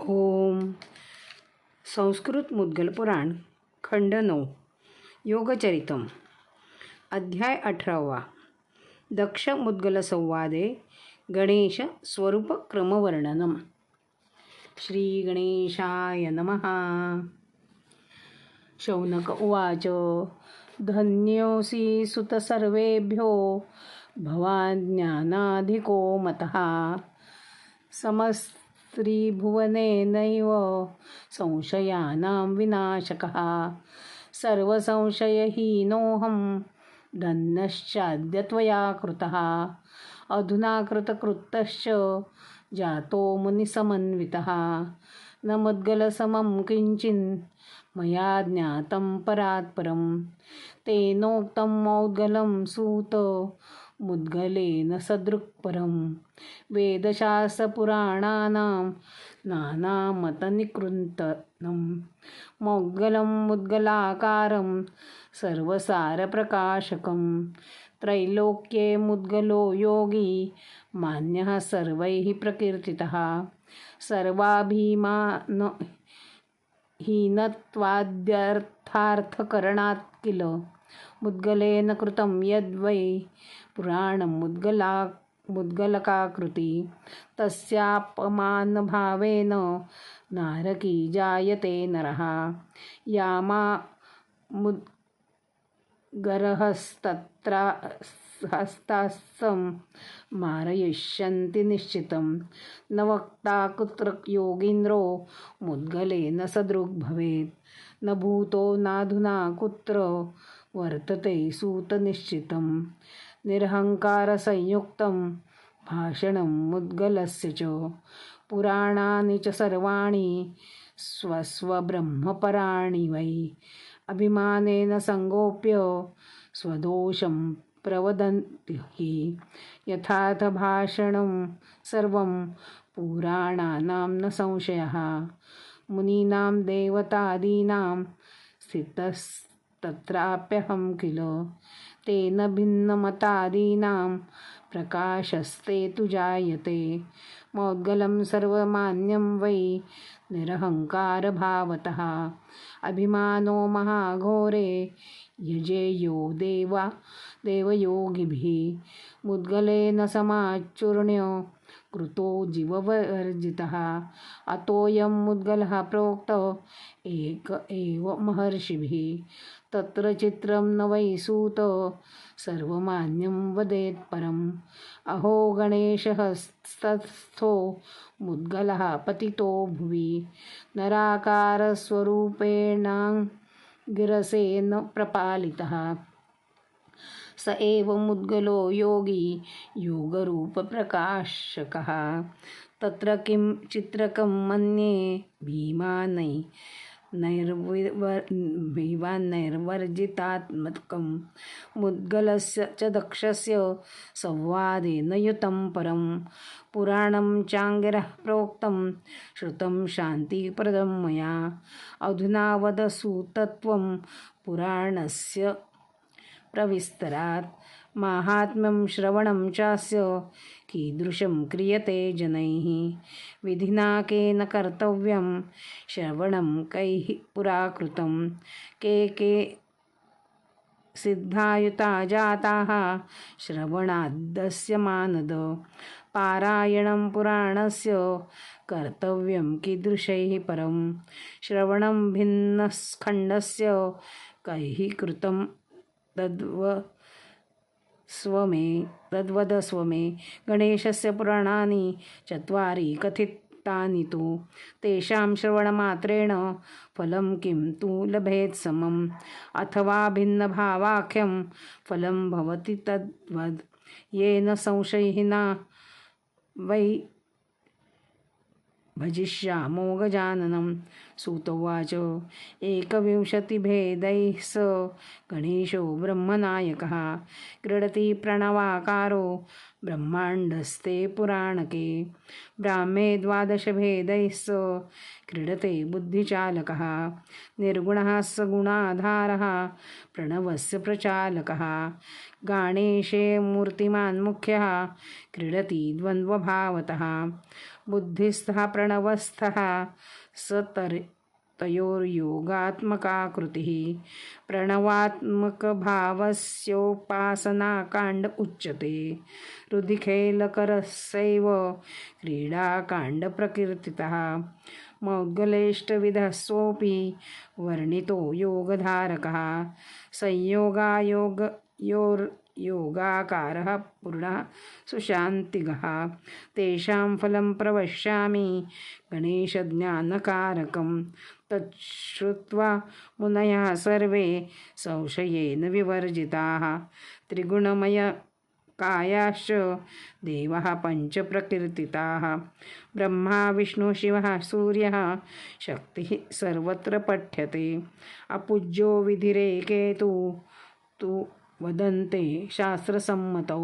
ओम. संस्कृत मुद्गल पुराण खंड 9 योगचरितम अध्याय 18. दक्ष मुद्गल संवादे गणेश स्वरूप क्रमवर्णनम. श्री गणेशाय नमः. शौनक उवाच. धन्योऽसि सुत सर्वेभ्यो भवान् ज्ञानाधिको मतः. समस्त्रिभुवनेनैव संशयानां विनाशकः. सर्वसंशयहीनोऽहं धन्यश्चाद्य त्वया कृतः. अधुना कृतकृत्यश्च जातो मुनिसमन्वितः. न मुद्गलसमं किञ्चिन् मया ज्ञातं परात्परं. तेनोक्तं मौद्गलं सूत मुद्गलेन सदृक्परं. वेदशास्त्रपुराणानां नानामतनिकृन्तनं. मौद्गलं मुद्गलाकारं सर्वसारप्रकाशकं. त्रैलोक्ये मुद्गलो योगी मान्यः सर्वैः प्रकीर्तितः. सर्वाभिमानहीनत्वाद्यर्थार्थकरणात् किल मुद्गलेन कृतं यद्वै पुराणं मुद्गलकाकृति. तस्यापमानभावेन नारकी जायते नरः. यामा मुद्गरहस्तत्राहस्तास्तं मारयिष्यन्ति निश्चितं. न वक्ता कुत्र योगीन्द्रो मुद्गलेन सदृग्भवेत्. न भूतो नाधुना कुत्र वर्तते सूतनिश्चितं. निरहङ्कारसंयुक्तं भाषणं मुद्गलस्य च. पुराणानि च सर्वाणि स्वस्वब्रह्मपराणि वै. अभिमानेन संगोप्य स्वदोषं प्रवदन्ति हि. यथार्थभाषणं सर्वं पुराणानां न संशयः. मुनीनां देवतादीनां स्थितस्तत्राप्यहं किल. तेन भिन्नमतादीनां प्रकाशस्ते तु जायते. मौद्गलं सर्वमान्यं वै निरहङ्कारभावतः. अभिमानो महाघोरे यजेयो देवयोगिभिः. मुद्गलेन समाचूर्ण्य कृतो जीववर्जितः. अतोऽयं मुद्गलः प्रोक्त एक एव महर्षिभिः. तत्र चित्रं न वै सूत सर्वमान्यं वदेत् परम्. अहो गणेशस्तस्थो मुद्गलः पतितो भुवि. नराकारस्वरूपेणाङ्गिरसेन प्रपालितः. स एव मुद्गलो योगी योगरूपप्रकाशकः. तत्र किं चित्रकं मन्ये भीमान्नैर्वर्जितात्मकं. मुद्गलस्य च दक्षस्य संवादेन युतं परं. पुराणं चाङ्गिरः प्रोक्तं श्रुतं शान्तिप्रदं मया. अधुना वद सूतत्वं पुराणस्य प्रविस्तरात्. माहात्म्यं श्रवणं चास्य कीदृशं क्रियते जनैः. विधिना केन कर्तव्यं श्रवणं कैः पुरा कृतं. के सिद्धायुता जाताः श्रवणादस्य मानद. पारायणं पुराणस्य कर्तव्यं कीदृशैः परं. श्रवणं भिन्नस्खण्डस्य कैः कृतं तद्वदस्व मे. गणेशस्य पुराणानि 4 कथितानि तु. तेषां श्रवणमात्रेण फलं किं तु लभेत् समम्. अथवा भिन्नभावाख्यं फलं भवति तद्वद्. येन संशयिना वै भजिष्यामो गजाननं. सूत उवाच. 21भेदैः स गणेशो ब्रह्मनायकः. क्रीडति प्रणवाकारो ब्रह्माण्डस्ते पुराणके. ब्राह्मे 12 भेदैः स क्रीडते बुद्धिचालकः. निर्गुणः स गुणाधारः प्रणवस्य प्रचालकः. गाणेशे मूर्तिमान् मुख्यः क्रीडति द्वन्द्वभावतः. बुद्धिस्थः प्रणवस्थः स तयोर्योगात्मका कृतिः प्रणवात्मकभावस्योपासनाकाण्ड उच्यते रुधिखेलकरस्यैव क्रीडाकाण्डप्रकीर्तितः मौद्गलेष्टविधः सोऽपि वर्णितो योगधारकः संयोगाकारः पूर्णः सुशान्तिगः तेषां फलं प्रवक्ष्यामि गणेशज्ञानकारकं तच्छ्रुत्वा मुनयः सर्वे संशयेन विवर्जिताः त्रिगुणमयकायाश्च देवाः पञ्चप्रकीर्तिताः ब्रह्मा विष्णुः शिवः सूर्यः शक्तिः सर्वत्र पठ्यते अपूज्यो विधिरेके तु वदन्ते शास्त्रसम्मतौ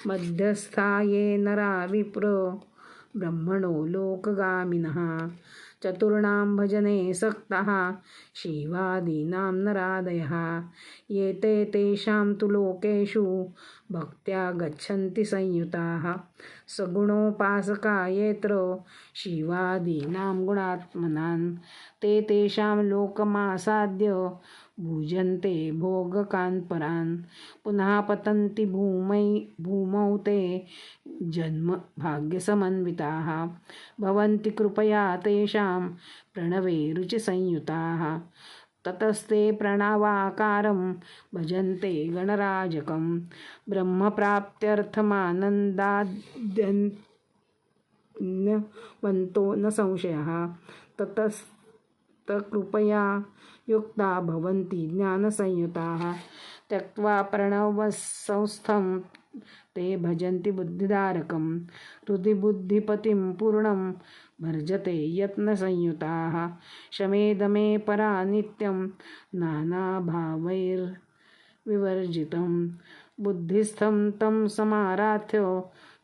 मध्यस्था ये नरा विप्र ब्रह्मणो लोकगामिनः चतुर्णां भजने सक्ताः शिवादीनां नरादयः ये तेषां तु लोकेषु भक्त्या गच्छन्ति संयुताः सगुणोपासका येत्र शिवादीनां गुणात्मनान् ते तेषां लोकमासाद्य भुजन्ते भोगकान् परान् पुनः पतन्ति भूमौ ते जन्म भाग्यसमन्विताः भवन्ति कृपया तेषां प्रणवे रुचिसंयुताः ततस्ते प्रणवाकारं भजन्ते गणराजकं ब्रह्मप्राप्त्यर्थमानन्दाद्यन्वन्तो न संशयः ततस्तकृपया युक्ता भवन्ति ज्ञानसंयुताः त्यक्त्वा प्रणवसंस्थं ते भजन्ति बुद्धिधारकं हृदि बुद्धिपतिं पूर्णं भर्जते यत्नसंयुताः शमेदमे परा नित्यं नानाभावैर्विवर्जितं बुद्धिस्थं तं समाराध्य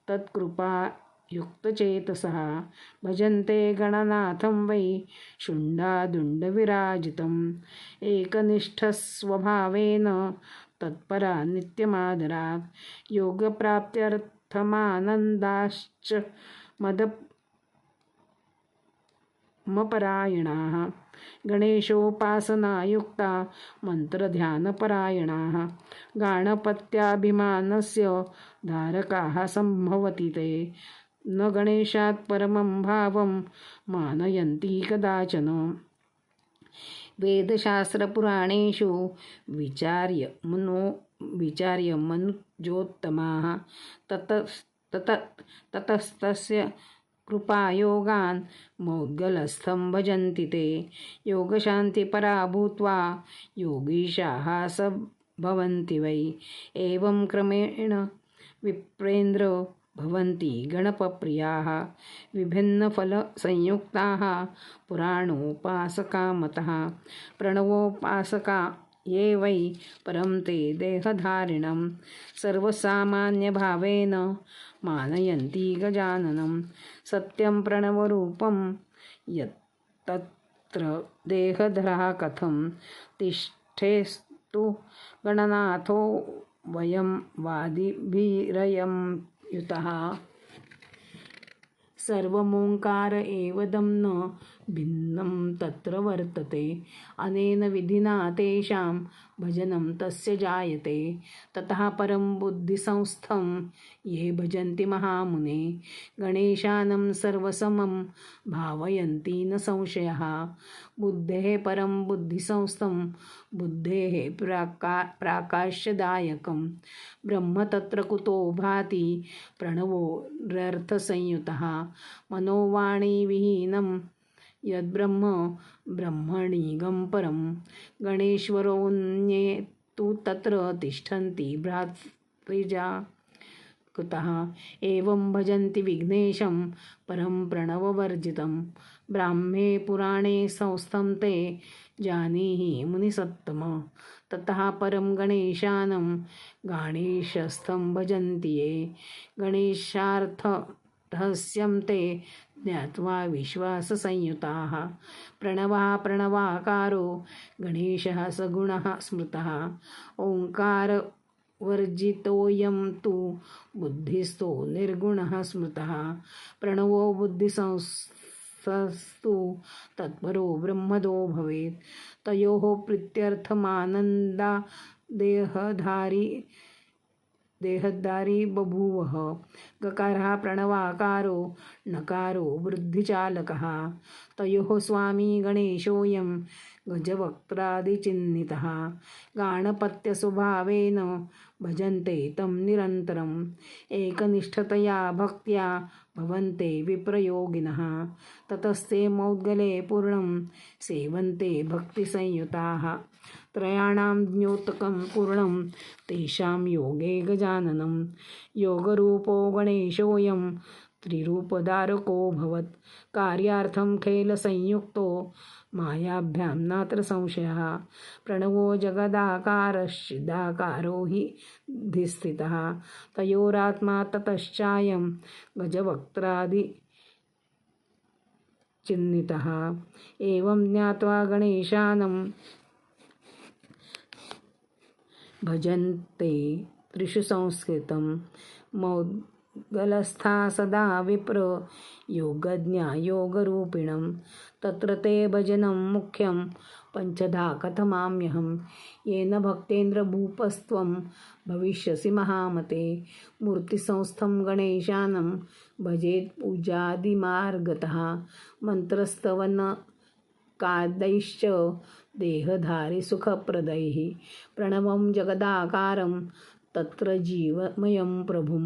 तत्कृपायुक्तचेतसः भजन्ते गणनाथं वै शुण्डादुण्डविराजितम् एकनिष्ठस्वभावेन तत्परा नित्यमादरात् योगप्राप्त्यर्थमानन्दाश्च मदपरायणाः गणेशोपासनायुक्ता मन्त्रध्यानपरायणाः गाणपत्याभिमानस्य धारकाः सम्भवति ते न गणेशात् परमं भावं मानयन्ति कदाचन वेदशास्त्रपुराणेषु विचार्य मनुजोत्तमाः ततस्तस्य कृपायोगान् मौद्गलस्थं भजन्ति ते योगशान्तिपरा भूत्वा योगीशाः स भवन्ति वै एवं क्रमेण विप्रेन्द्र भवन्ति गणपप्रियाः विभिन्नफलसंयुक्ताः पुराणोपासका मतः प्रणवोपासका ये वै परं ते देहधारिणं सर्वसामान्यभावेन मानयन्ति गजाननं सत्यं प्रणवरूपं यत्तत्र देहधरः कथं तिष्ठेस्तु गणनाथो वयं वादिभिरयं युतः सर्वमोङ्कार एवदं न भिन्नं तत्र वर्तते अनेन विधिना तेषां भजनं तस्य जायते ततः परं बुद्धिसंस्थं ये भजन्ति महामुने गणेशानं सर्वसमं भावयन्ति न संशयः बुद्धेः परं बुद्धिसंस्थं बुद्धेः प्राकाश्यदायकं ब्रह्म तत्र कुतो भाति प्रणवोऽर्थसंयुतः मनोवाणीविहीनं यद्ब्रह्म ब्रह्मणीगं परं गणेश्वरोऽन्ये तु तत्र तिष्ठन्ति भ्रातृजा कुतः एवं भजन्ति विघ्नेशं परं प्रणववर्जितं ब्राह्मे पुराणे संस्थं ते जानीहि मुनिसत्तम ततः परं गणेशानं गणेशस्थं भजन्ति ये गणेशार्थरहस्यं ते ज्ञात्वा विश्वाससंयुताः प्रणवः प्रणवाकारो गणेशः सगुणः स्मृतः ओङ्कार वर्जितोऽयं तु बुद्धिस्थो निर्गुणः स्मृतः प्रणवो बुद्धिसंस्थस्तु तत्परो ब्रह्मदो भवेत् तयोः प्रीत्यर्थमानन्दा देहधारी बभूवः गकारः प्रणवाकारो नकारो वृद्धिचालकः तयोः स्वामी गणेशोऽयं गजवक्त्रादिचिह्नितः गाणपत्यस्वभावेन भजन्ते तं निरन्तरम् एकनिष्ठतया भक्त्या भवन्ते विप्रयोगिनः ततस्ते मौद्गले पूर्णं सेवन्ते भक्तिसंयुताः त्रयाणां द्योतकं पूर्णं तेषां योगे गजाननं योगरूपो गणेशोऽयं त्रिरूपधारकोऽभवत् कार्यार्थं खेलसंयुक्तो मायाभ्यां नात्र संशयः प्रणवो जगदाकारश्चिदाकारो हि धिस्थितः तयोरात्मा ततश्चायं गजवक्त्रादिचिह्नितः एवं ज्ञात्वा गणेशानं भजन्ते त्रिषु संस्कृतं मौद्गलस्था सदा विप्र योगज्ञा योगरूपिणं तत्र ते भजनं मुख्यं पञ्चधा कथमाम्यहं येन भक्तेन्द्रभूपस्त्वं भविष्यसि महामते मूर्तिसंस्थं गणेशानं भजेत् पूजादिमार्गतः मन्त्रस्तवनकादैश्च देहधारी सुखप्रदैः प्रणवं जगदाकारं तत्र जीवमयं प्रभुं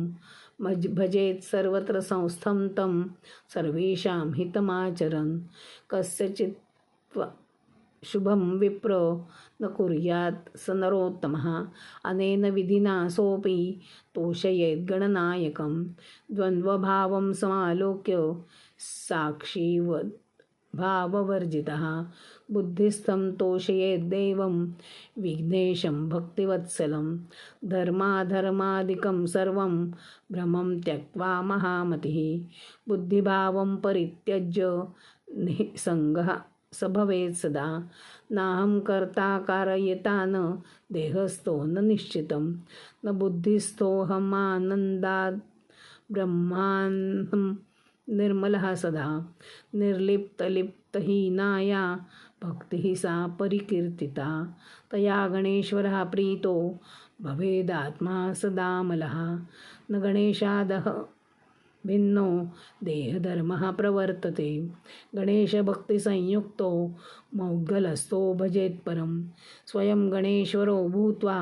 भजेत् सर्वत्र संस्थं तं सर्वेषां हितमाचरन् कस्यचित् शुभं विप्र न कुर्यात् स नरोत्तमः अनेन विधिना सोऽपि तोषयेत् गणनायकं द्वन्द्वभावं समालोक्य साक्षीवद् भाववर्जितः बुद्धिस्थं तोषयेद्देवं विघ्नेशं भक्तिवत्सलं धर्माधर्मादिकं सर्वं भ्रमं त्यक्त्वा महामतिः बुद्धिभावं परित्यज्य निसङ्गः स भवेत् सदा नाहं कर्ता कारयिता न देहस्थो न निश्चितं न बुद्धिस्थोऽहमानन्दात् ब्रह्माहं निर्मलः सदा निर्लिप्तलिप्तहीनाया भक्तिः सा परिकीर्तिता तया गणेश्वरः प्रीतो भवेदात्मा सदामलः न गणेशादः भिन्नो देहधर्मः प्रवर्तते गणेशभक्तिसंयुक्तो मौद्गलस्थो भजेत्परं स्वयं गणेश्वरो भूत्वा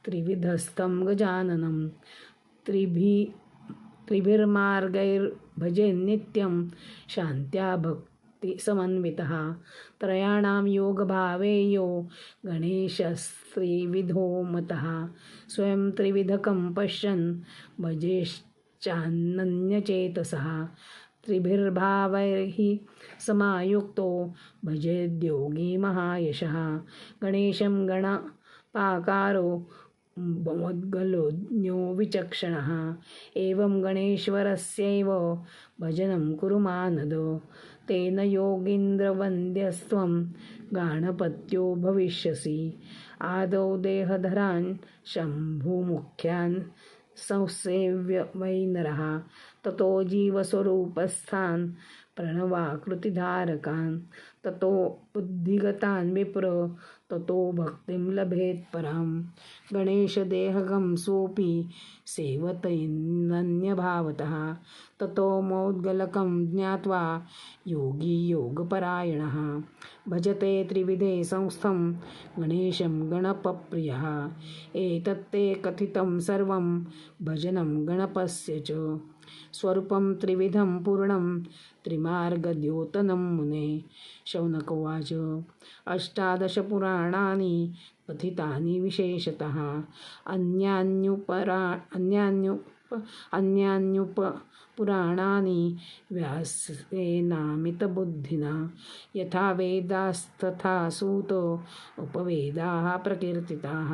त्रिविधस्थं गजाननं त्रिभिर्मार्गैर्भजेन्नित्यं शान्त्या भक्तिसमन्वितः त्रयाणां योगभावेयो गणेशस्त्रिविधो मतः स्वयं त्रिविधकं पश्यन् भजेश्चानन्यचेतसः त्रिभिर्भावैः समायुक्तो भजेद्योगी महायशः गणेशं गणपाकारो मौद्गलोज्ञो विचक्षणः एवं गणेश्वरस्यैव भजनं कुरु मानद तेन योगीन्द्रवन्द्यस्त्वं गाणपत्यो भविष्यसि आदौ देहधरान् शम्भुमुख्यान् संसेव्य वै नरः ततो जीवस्वरूपस्थान् प्रणवाकृतिधारकान् ततो बुद्धिगतान् विप्र ततो भक्तिं लभेत् परां गणेशदेहगं सोऽपि सेवतेनन्यभावतः ततो मौद्गलकं ज्ञात्वा योगी योगपरायणः भजते त्रिविधे संस्थं गणेशं गणपप्रियः एतत्ते कथितं सर्वं भजनं गणपस्य च स्वरूपं त्रिविधं पूर्णं त्रिमार्गद्योतनं मुने शौनक उवाच अष्टादश पुराणानि कथितानि विशेषतः अन्यान्युपपुराणानि व्यासेनामितबुद्धिना यथा वेदास्तथा सूत उपवेदाः प्रकीर्तिताः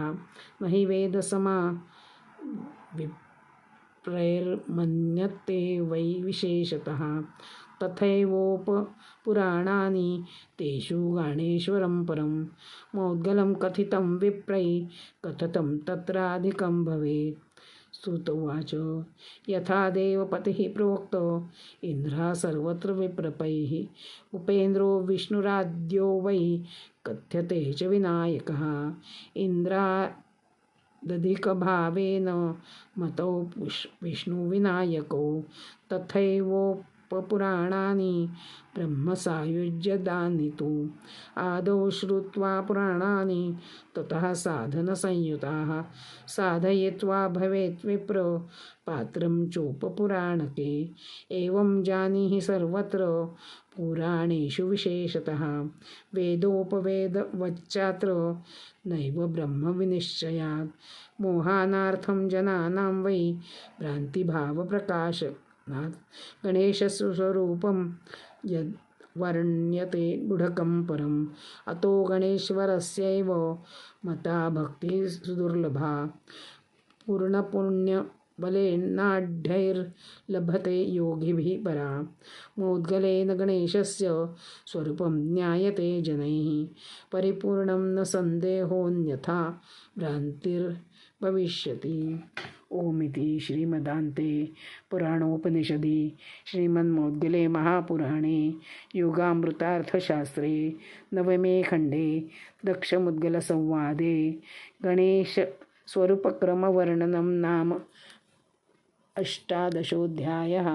नहि वेदसमा विप्रैर्मन्यते वै विशेषतः तथैवोपपुराणानि तेषु गणेश्वरं परं मौद्गलं कथितं विप्रै कथतं तत्राधिकं भवेत्। स्तुत उवाच यथा देवपतिः प्रोक्त इन्द्रः सर्वत्र विप्रपैः उपेन्द्रो विष्णुराद्यो वै कथ्यते च विनायकः इन्द्रादधिकभावेन मतो विष्णुविनायको तथैवोपपुराणानि ब्रह्मसायुज्यदानि तु आदौ श्रुत्वा पुराणानि ततः साधनसंयुताः साधयित्वा भवेत् विप्र पात्रं चोपपुराणके एवं जानीहि सर्वत्र पुराणेषु विशेषतः वेदोपवेदवच्चात्र नैव ब्रह्मविनिश्चयात् मोहानार्थं जनानां वै भ्रान्तिभावप्रकाशनात् गणेशस्वरूपं यद्वर्ण्यते गुढकं परम् अतो गणेश्वरस्यैव मता भक्तिः सुदुर्लभा पूर्णपुण्यबलेनाढ्यैर्लभते योगिभिः परा मौद्गलेन गणेशस्य स्वरूपं ज्ञायते जनैः परिपूर्णं न सन्देहोऽन्यथा भ्रान्तिर्भविष्यति। ओमिति श्रीमदान्ते पुराणोपनिषदि श्रीमन्मौद्गले महापुराणे योगामृतार्थशास्त्रे नवमे खण्डे दक्षमुद्गलसंवादे गणेशस्वरूपक्रमवर्णनं नाम 18 अध्यायः।